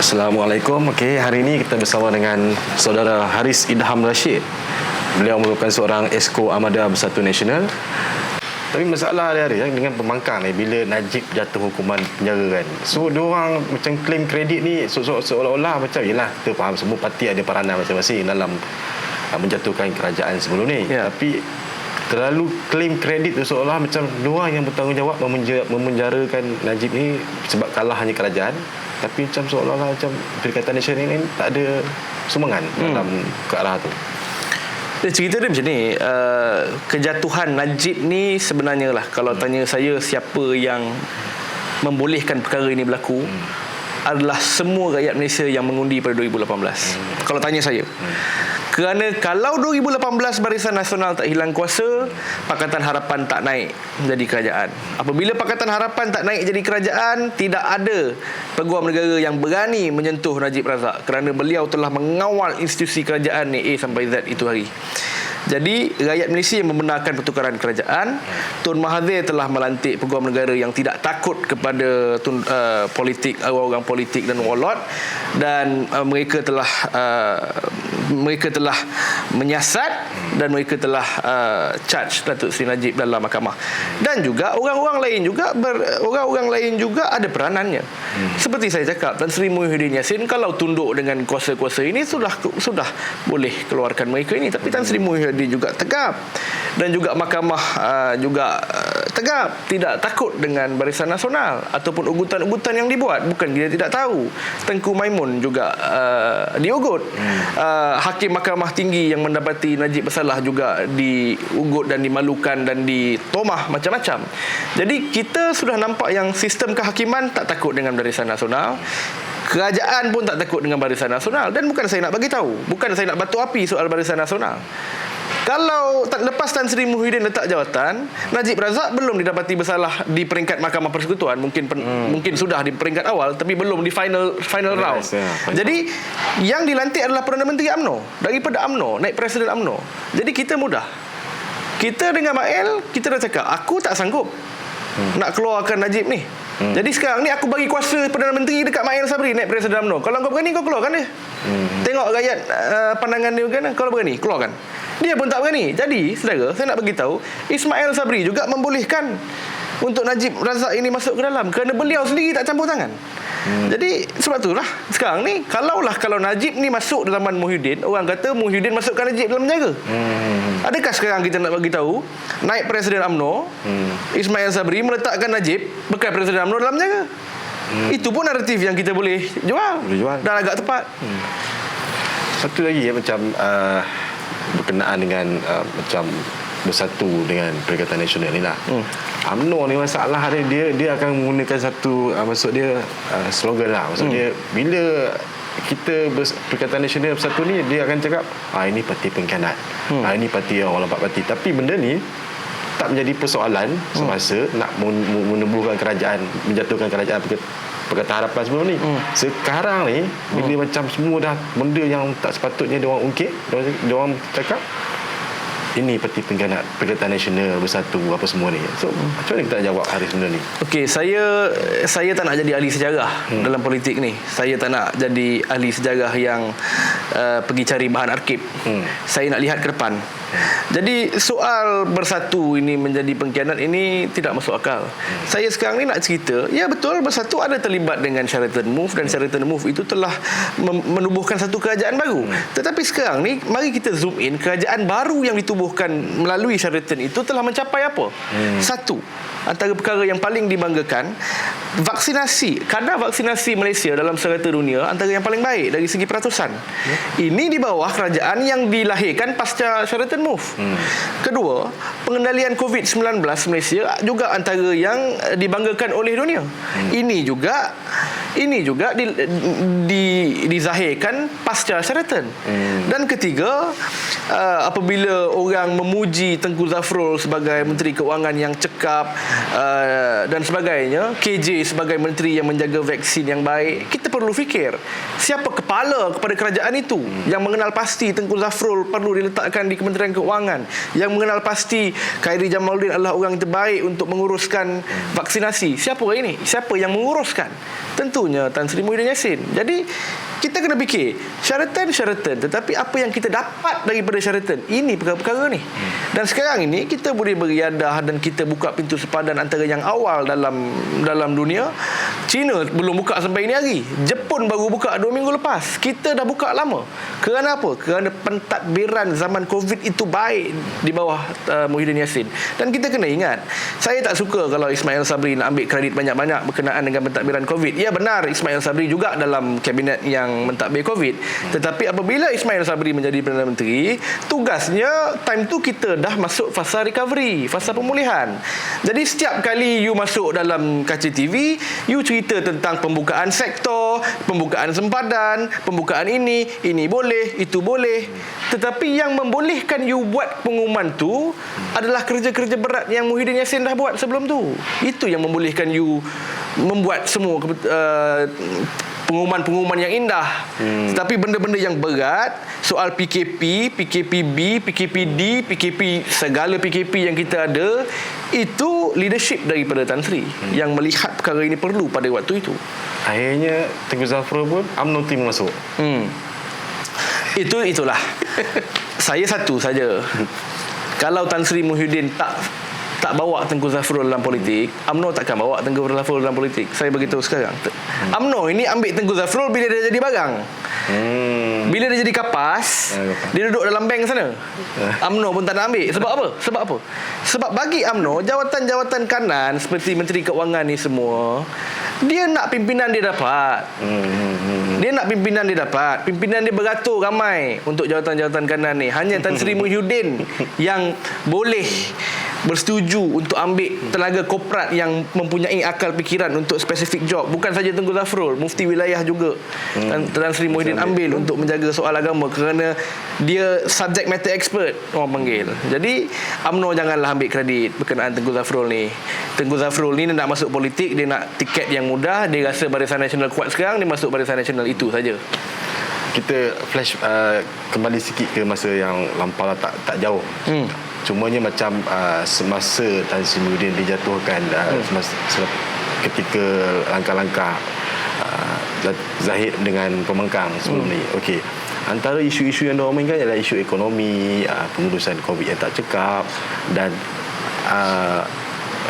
Assalamualaikum. Okey, hari ini kita bersama dengan saudara Haris Idham Rashid. Beliau merupakan seorang Esko Armada Bersatu Nasional. Tapi masalah hari-hari dengan pembangkang ni, bila Najib jatuh hukuman penjara kan, so diorang macam claim kredit ni seolah-olah macam yelah, kita faham semua parti ada peranan masing-masing dalam menjatuhkan kerajaan sebelum ni, tapi terlalu claim kredit tu seolah macam diorang yang bertanggungjawab memenjarakan Najib ni sebab kalah hanya kerajaan. Tapi macam seolah-olah macam Perikatan Nasional ini tak ada sumbangan dalam ke arah tu. Cerita dia macam ni, kejatuhan Najib ni sebenarnya lah, kalau tanya saya siapa yang membolehkan perkara ini berlaku, adalah semua rakyat Malaysia yang mengundi pada 2018. Kalau tanya saya. Kerana kalau 2018 Barisan Nasional tak hilang kuasa, Pakatan Harapan tak naik jadi kerajaan. Apabila Pakatan Harapan tak naik jadi kerajaan, tidak ada peguam negara yang berani menyentuh Najib Razak, kerana beliau telah mengawal institusi kerajaan ni A sampai Z itu hari. Jadi rakyat Malaysia yang membenarkan pertukaran kerajaan. Tun Mahathir telah melantik peguam negara yang tidak takut kepada politik, orang-orang politik dan walot, dan mereka telah menyiasat dan mereka telah charge Datuk Seri Najib dalam mahkamah. Dan juga orang-orang lain juga ada peranannya. Seperti saya cakap, Tan Sri Muhyiddin Yassin kalau tunduk dengan kuasa-kuasa ini sudah boleh keluarkan mereka ini, tapi Tan Sri Muhyiddin juga tegap, dan juga mahkamah juga tegap, tidak takut dengan Barisan Nasional ataupun ugutan-ugutan yang dibuat. Bukan dia tidak tahu, Tengku Maimun juga diugut. Hakim Mahkamah Tinggi yang mendapati Najib bersalah juga diugut dan dimalukan dan ditomah macam-macam. Jadi kita sudah nampak yang sistem kehakiman tak takut dengan Barisan Nasional, kerajaan pun tak takut dengan Barisan Nasional. Dan bukan saya nak bagi tahu, bukan saya nak batu api soal Barisan Nasional. Kalau lepas Tan Sri Muhyiddin letak jawatan, Najib Razak belum didapati bersalah di peringkat Mahkamah Persekutuan. Mungkin sudah di peringkat awal, tapi belum di final round. Jadi yang dilantik adalah Perdana Menteri UMNO, daripada UMNO, naik Presiden UMNO. Jadi kita mudah. Kita dengan Mael, kita dah cakap, aku tak sanggup nak keluarkan Najib ni. Jadi sekarang ni aku bagi kuasa Perdana Menteri dekat Mael Sabri naik Presiden UMNO. Kalau kau berani, kau keluarkan dia. Tengok rakyat pandangan dia kan. Kalau berani, keluarkan. Dia pun tak berani. Jadi saudara, saya nak bagi tahu, Ismail Sabri juga membolehkan untuk Najib Razak ini masuk ke dalam, kerana beliau sendiri tak campur tangan. Jadi sebab itulah sekarang ni, kalau Najib ni masuk dalam zaman Muhyiddin, orang kata Muhyiddin masukkan Najib dalam penjara. Adakah sekarang kita nak bagi tahu naik Presiden UMNO, Ismail Sabri meletakkan Najib bekas Presiden UMNO dalam penjara? Itu pun naratif yang kita boleh jual. Dan agak tepat. Satu lagi macam berkenaan dengan macam bersatu dengan Perikatan Nasional ni lah. UMNO ni masalah dia akan menggunakan satu maksud dia slogan lah. Maksud dia bila kita Perikatan Nasional Bersatu ni, dia akan cakap ini parti pengkhianat, ini parti orang lambat parti. Tapi benda ni tak menjadi persoalan semasa nak menubuhkan kerajaan, menjatuhkan kerajaan Pakatan Harapan sebelum ni. Sekarang ni bila macam semua dah benda yang tak sepatutnya diorang ungkit, diorang cakap ini parti pengkhianat, Perikatan Nasional Bersatu, apa semua ni. So macam mana kita nak jawab hari benda ni? Okey, saya tak nak jadi ahli sejarah dalam politik ni. Saya tak nak jadi ahli sejarah yang pergi cari bahan arkib. Saya nak lihat ke depan. Jadi soal bersatu ini menjadi pengkhianat ini tidak masuk akal. Saya sekarang ni nak cerita, ya betul, bersatu ada terlibat dengan Sheraton Move, dan Sheraton Move itu telah menubuhkan satu kerajaan baru. Tetapi sekarang ni mari kita zoom in, kerajaan baru yang ditubuhkan melalui Sheraton itu telah mencapai apa? Satu, antara perkara yang paling dibanggakan, vaksinasi, kadar vaksinasi Malaysia dalam serata dunia antara yang paling baik dari segi peratusan. Ini di bawah kerajaan yang dilahirkan pasca Sheraton Move. Kedua, pengendalian COVID-19 Malaysia juga antara yang dibanggakan oleh dunia. Ini juga dizahirkan pasca Sheraton. Dan ketiga, apabila orang memuji Tengku Zafrul sebagai Menteri Keuangan yang cekap dan sebagainya, KJ sebagai menteri yang menjaga vaksin yang baik, kita perlu fikir siapa kepala kepada kerajaan itu yang mengenal pasti Tengku Zafrul perlu diletakkan di Kementerian Keuangan, yang mengenal pasti Khairi Jamaluddin adalah orang yang terbaik untuk menguruskan vaksinasi. Siapa orang ini? Siapa yang menguruskan? Tentu itunya Tan Sri Muhyiddin Yassin. Jadi kita kena fikir syaratan, tetapi apa yang kita dapat daripada syaratan, ini perkara-perkara ni. Dan sekarang ini kita boleh beriadah dan kita buka pintu sepadan antara yang awal dalam dunia. China belum buka sampai ini hari. Jepun baru buka 2 minggu lepas. Kita dah buka lama. Kerana apa? Kerana pentadbiran zaman Covid itu baik di bawah Muhyiddin Yassin. Dan kita kena ingat, saya tak suka kalau Ismail Sabri nak ambil kredit banyak-banyak berkenaan dengan pentadbiran Covid. Ya benar, Ismail Sabri juga dalam kabinet yang mentadbir Covid. Tetapi apabila Ismail Sabri menjadi Perdana Menteri, tugasnya time tu kita dah masuk fasa recovery, fasa pemulihan. Jadi setiap kali you masuk dalam kaca TV, you cerita tentang pembukaan sektor, pembukaan sempadan, pembukaan ini boleh, itu boleh. Tetapi yang membolehkan you buat pengumuman tu adalah kerja-kerja berat yang Muhyiddin Yassin dah buat sebelum tu. Itu yang membolehkan you membuat semua pengumuman-pengumuman yang indah. Tetapi benda-benda yang berat, soal PKP, PKPB, PKPD, PKP, segala PKP yang kita ada, itu leadership daripada Tan Sri yang melihat perkara ini perlu pada waktu itu. Akhirnya Tengku Zafrul pun UMNO team masuk. Itulah. Saya satu saja. Kalau Tan Sri Muhyiddin tak bawa Tengku Zafrul dalam politik, UMNO takkan bawa Tengku Zafrul dalam politik. Saya beritahu sekarang. UMNO ini ambil Tengku Zafrul bila dia jadi barang. Bila dia jadi kapas, dia duduk dalam bank sana. UMNO pun tak nak ambil. Sebab apa? Sebab bagi UMNO, jawatan-jawatan kanan seperti Menteri Keuangan ni semua, dia nak pimpinan dia dapat. Pimpinan dia beratur ramai untuk jawatan-jawatan kanan ni. Hanya Tan Sri Muhyiddin yang boleh bersetuju untuk ambil tenaga korporat yang mempunyai akal fikiran untuk spesifik job. Bukan saja Tengku Zafrul, Mufti Wilayah juga Tan Sri Muhyiddin ambil untuk menjaga soal agama kerana dia subject matter expert, orang panggil. Jadi UMNO janganlah ambil kredit berkenaan Tengku Zafrul ni. Tengku Zafrul ni nak masuk politik, dia nak tiket yang mudah, dia rasa Barisan Nasional kuat sekarang, dia masuk Barisan Nasional, itu saja. Kita flash kembali sikit ke masa yang lampau lah, tak jauh. Cumanya macam semasa Tan Sri Muhyiddin dijatuhkan, ketika langkah-langkah Zahid dengan Pemengkang sebelum ni. Okey. Antara isu-isu yang diorang mainkan adalah isu ekonomi, pengurusan Covid yang tak cekap, dan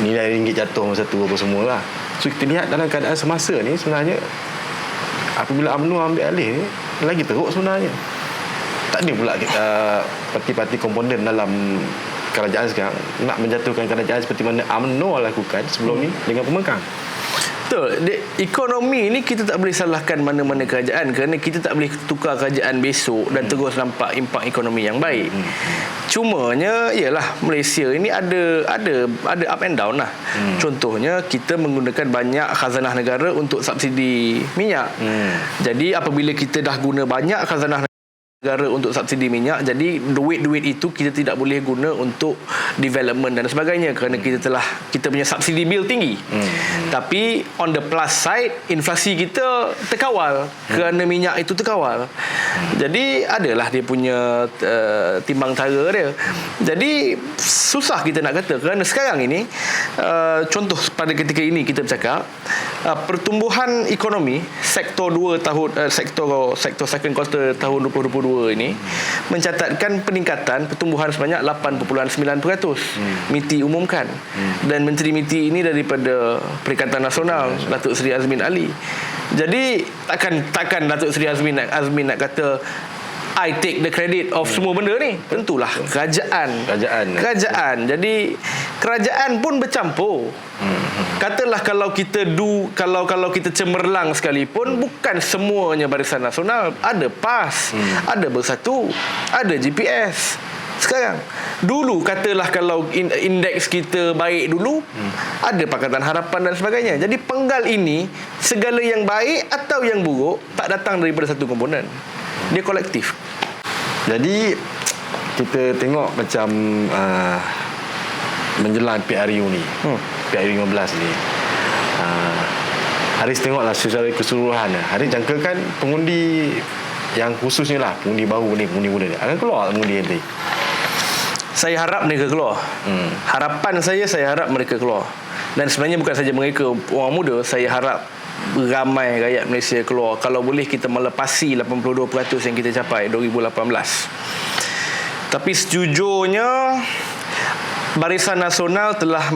nilai ringgit jatuh masa tu apa semua lah. So kita lihat dalam keadaan semasa ni, sebenarnya apabila UMNO ambil alih ni, lagi teruk sebenarnya. Tak ada pula parti-parti komponen dalam kerajaan sekarang nak menjatuhkan kerajaan seperti mana UMNO lakukan sebelum ni dengan Pemengkang. Betul. Ekonomi ni kita tak boleh salahkan mana-mana kerajaan, kerana kita tak boleh tukar kerajaan besok dan terus nampak impak ekonomi yang baik. Cumanya ialah Malaysia ini ada up and down lah. Contohnya kita menggunakan banyak khazanah negara untuk subsidi minyak. Jadi apabila kita dah guna banyak khazanah negara untuk subsidi minyak, jadi duit-duit itu kita tidak boleh guna untuk development dan sebagainya, kerana kita punya subsidi bil tinggi. Tapi on the plus side, inflasi kita terkawal kerana minyak itu terkawal. Jadi adalah dia punya timbang tara dia. Jadi susah kita nak kata, kerana sekarang ini contoh pada ketika ini kita bercakap, pertumbuhan ekonomi sektor 2 tahun sektor second quarter tahun 2022 ini mencatatkan peningkatan pertumbuhan sebanyak 8.9%. MITI umumkan. Dan Menteri MITI ini daripada Perikatan Nasional, Datuk Seri Azmin Ali. Jadi takkan Datuk Seri Azmin nak kata I take the credit of semua benda ni. Tentulah kerajaan. Jadi kerajaan pun bercampur. Katalah kalau kita cemerlang sekalipun, bukan semuanya Barisan Nasional. Ada PAS, ada Bersatu, ada GPS. Sekarang, dulu katalah kalau indeks kita baik dulu, ada Pakatan Harapan dan sebagainya. Jadi penggal ini, segala yang baik atau yang buruk tak datang daripada satu komponen. Dia kolektif. Jadi kita tengok macam menjelang PRU ni, PRU 15 ni, Haris tengoklah secara keseluruhan. Haris jangkakan pengundi yang khususnya lah, pengundi baru ni, pengundi muda ni, akan keluar pengundi nanti. Saya harap mereka keluar. Harapan saya harap mereka keluar. Dan sebenarnya bukan saja mereka orang muda, saya harap ramai rakyat Malaysia keluar. Kalau boleh kita melepasi 82% yang kita capai 2018. Tapi sejujurnya Barisan Nasional telah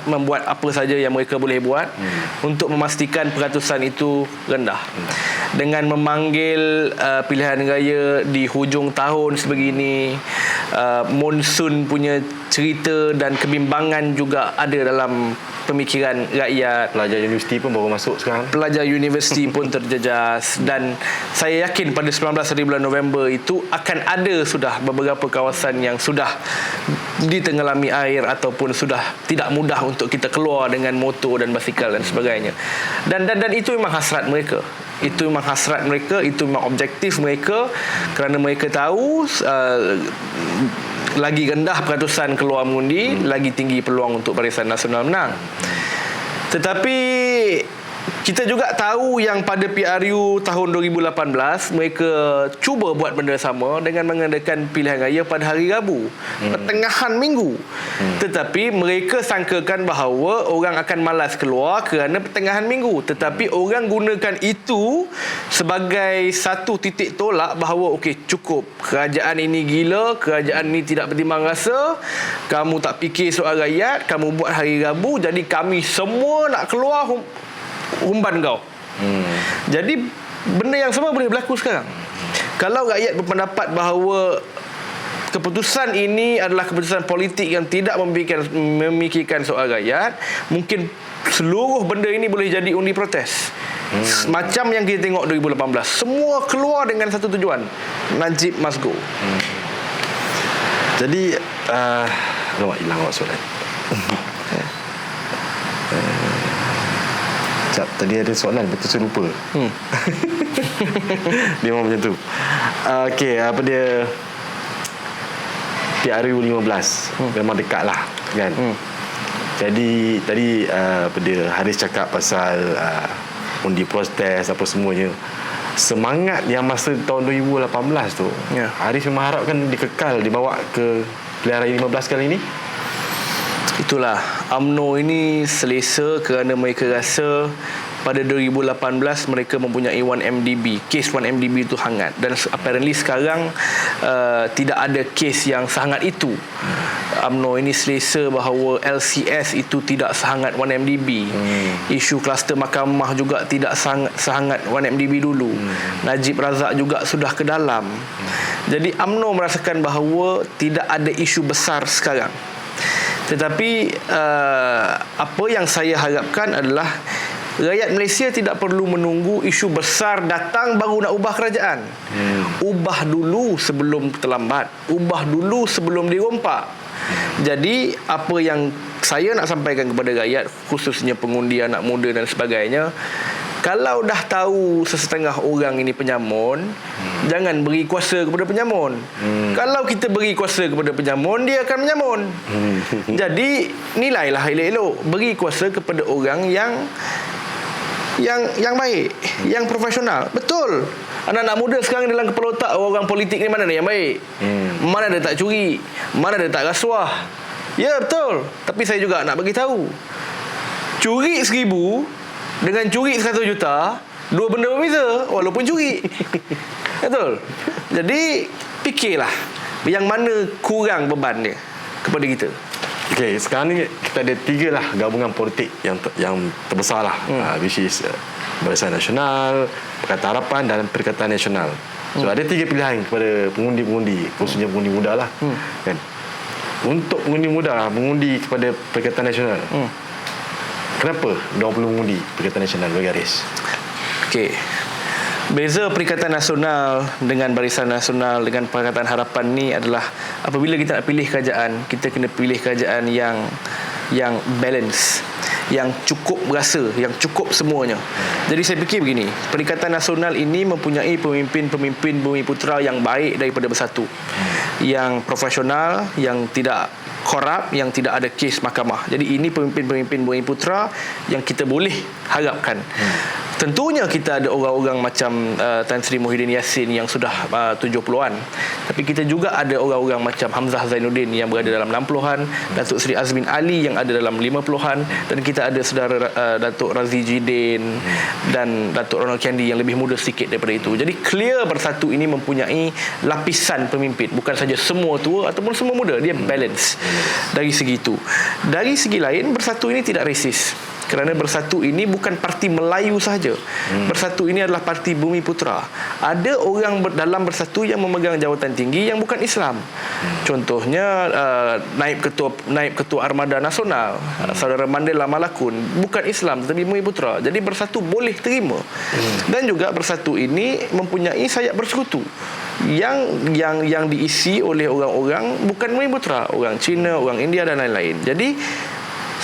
membuat apa saja yang mereka boleh buat untuk memastikan peratusan itu rendah. Dengan memanggil pilihan raya di hujung tahun sebegini, monsun punya cerita dan kebimbangan juga ada dalam pemikiran rakyat. Pelajar universiti pun baru masuk sekarang. Pelajar universiti pun terjejas. Dan saya yakin pada 19 hari bulan November itu akan ada sudah beberapa kawasan yang sudah ditenggelami air ataupun sudah tidak mudah untuk kita keluar dengan motor dan basikal dan sebagainya. Dan itu memang hasrat mereka. Itu memang hasrat mereka, itu memang objektif mereka, kerana mereka tahu lagi rendah peratusan keluar mengundi, lagi tinggi peluang untuk Barisan Nasional menang. Tetapi kita juga tahu yang pada PRU tahun 2018 mereka cuba buat benda sama dengan mengadakan pilihan raya pada hari Rabu, pertengahan minggu. Tetapi mereka sangkakan bahawa orang akan malas keluar kerana pertengahan minggu. Tetapi orang gunakan itu sebagai satu titik tolak bahawa okey, cukup, kerajaan ini gila, kerajaan ini tidak bertimbang rasa, kamu tak fikir soal rakyat, kamu buat hari Rabu, jadi kami semua nak keluar umban kau. Jadi benda yang sama boleh berlaku sekarang. Kalau rakyat berpendapat bahawa keputusan ini adalah keputusan politik yang tidak memikirkan soal rakyat, mungkin seluruh benda ini boleh jadi undi protes. Macam yang kita tengok 2018, semua keluar dengan satu tujuan, Najib must go. Jadi hilang awak soalan. Tadi ada soalan, betul saya lupa. Dia memang macam tu. Okey, apa dia, PRU 15 memang dekat lah kan. Jadi tadi apa dia, Haris cakap pasal undi protes apa semuanya. Semangat yang masa tahun 2018 tu, Haris memang harapkan dikekal, dibawa ke pilihan raya 15 kali ini. Itulah, UMNO ini selesa kerana mereka rasa pada 2018 mereka mempunyai 1MDB. Kes 1MDB itu hangat. Dan apparently sekarang tidak ada kes yang sehangat itu. UMNO ini selesa bahawa LCS itu tidak sehangat 1MDB. Isu kluster mahkamah juga tidak sehangat 1MDB dulu. Najib Razak juga sudah ke dalam. Jadi UMNO merasakan bahawa tidak ada isu besar sekarang. Tetapi apa yang saya harapkan adalah rakyat Malaysia tidak perlu menunggu isu besar datang baru nak ubah kerajaan. Ubah dulu sebelum terlambat. Ubah dulu sebelum dirompak. Jadi apa yang saya nak sampaikan kepada rakyat, khususnya pengundi anak muda dan sebagainya, kalau dah tahu sesetengah orang ini penyamun, jangan beri kuasa kepada penyamun. Kalau kita beri kuasa kepada penyamun, dia akan menyamun. Jadi nilailah elok-elok, beri kuasa kepada orang yang baik, yang profesional. Betul. Anak-anak muda sekarang dalam kepala otak orang politik ni, mana yang baik? Mana dia tak curi? Mana dia tak rasuah? Ya, betul. Tapi saya juga nak bagi tahu, curi 1,000 dengan curi 100 juta, dua benda berbeza walaupun curi. Betul. Jadi fikirlah yang mana kurang beban dia kepada kita. Okey, sekarang ni kita ada 3 lah gabungan politik yang terbesar lah, which is Barisan Nasional, Pakatan Harapan dan Perikatan Nasional. So ada 3 pilihan kepada pengundi-pengundi, khususnya pengundi muda lah, kan. Untuk pengundi muda mengundi kepada Perikatan Nasional, kenapa diorang perlu mengundi Perikatan Nasional bagi Haris? Okey, beza Perikatan Nasional dengan Barisan Nasional dengan Pakatan Harapan ni adalah apabila kita nak pilih kerajaan, kita kena pilih kerajaan yang balance, yang cukup berasa, yang cukup semuanya. Jadi saya fikir begini, Perikatan Nasional ini mempunyai pemimpin Bumi Putera yang baik daripada bersatu, yang profesional, yang tidak korup, yang tidak ada kes mahkamah. Jadi ini pemimpin-pemimpin Bumiputera yang kita boleh harapkan. Tentunya kita ada orang-orang macam Tan Sri Muhyiddin Yassin yang sudah 70-an. Tapi kita juga ada orang-orang macam Hamzah Zainuddin yang berada dalam 60-an, Datuk Seri Azmin Ali yang ada dalam 50-an, dan kita ada saudara Datuk Razi Jidin dan Datuk Ronald Kendi yang lebih muda sedikit daripada itu. Jadi clear Bersatu ini mempunyai lapisan pemimpin, bukan saja semua tua ataupun semua muda. Dia balance dari segi itu. Dari segi lain, Bersatu ini tidak resis. Kerana Bersatu ini bukan parti Melayu sahaja. Bersatu ini adalah parti Bumiputera. Ada orang dalam Bersatu yang memegang jawatan tinggi yang bukan Islam. Contohnya naib ketua Armada Nasional, saudara Mandela Malakun, bukan Islam tetapi Bumiputera. Jadi Bersatu boleh terima. Dan juga Bersatu ini mempunyai sayap bersekutu yang diisi oleh orang-orang bukan Bumiputera, orang Cina, orang India dan lain-lain. Jadi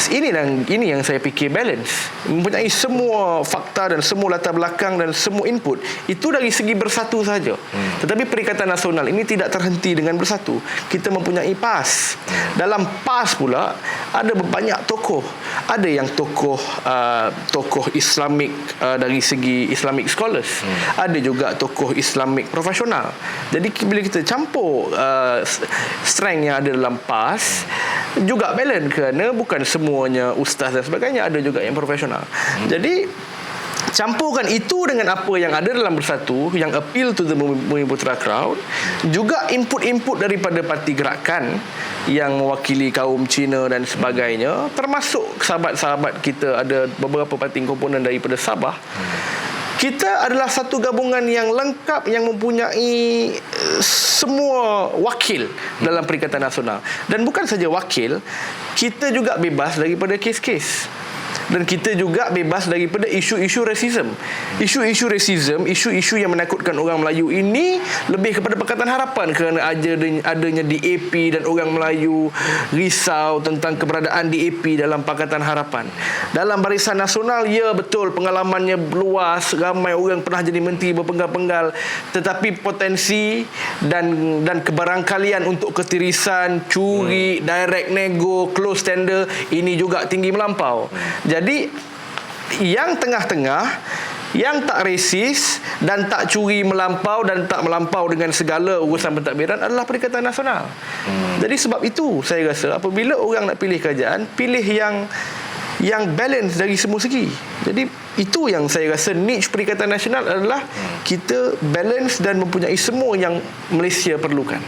ini yang saya fikir balance, mempunyai semua fakta dan semua latar belakang dan semua input. Itu dari segi Bersatu saja. Tetapi Perikatan Nasional ini tidak terhenti dengan Bersatu. Kita mempunyai PAS. Dalam PAS pula ada banyak tokoh. Ada yang tokoh Islamik dari segi Islamic scholars. Ada juga tokoh Islamik profesional. Jadi bila kita campur strength yang ada dalam PAS, juga balance, kerana bukan semuanya ustaz dan sebagainya, ada juga yang profesional. Jadi campurkan itu dengan apa yang ada dalam Bersatu yang appeal to the Bumiputera crowd, juga input-input daripada parti gerakan yang mewakili kaum Cina dan sebagainya, termasuk sahabat-sahabat kita, ada beberapa parti komponen daripada Sabah. Kita adalah satu gabungan yang lengkap yang mempunyai semua wakil dalam Perikatan Nasional. Dan bukan saja wakil, kita juga bebas daripada kes-kes. Dan kita juga bebas daripada isu-isu rasisme. Isu-isu rasisme, isu-isu yang menakutkan orang Melayu ini lebih kepada Pakatan Harapan, kerana adanya DAP dan orang Melayu risau tentang keberadaan DAP dalam Pakatan Harapan. Dalam Barisan Nasional, ya betul pengalamannya luas, ramai orang pernah jadi menteri berpenggal-penggal, tetapi potensi dan kebarangkalian untuk ketirisan, curi, direct nego, close tender ini juga tinggi melampau. Jadi yang tengah-tengah, yang tak resis dan tak curi melampau dan tak melampau dengan segala urusan pentadbiran adalah Perikatan Nasional. Jadi sebab itu saya rasa apabila orang nak pilih kerajaan, pilih yang balance dari semua segi. Jadi itu yang saya rasa niche Perikatan Nasional adalah kita balance dan mempunyai semua yang Malaysia perlukan.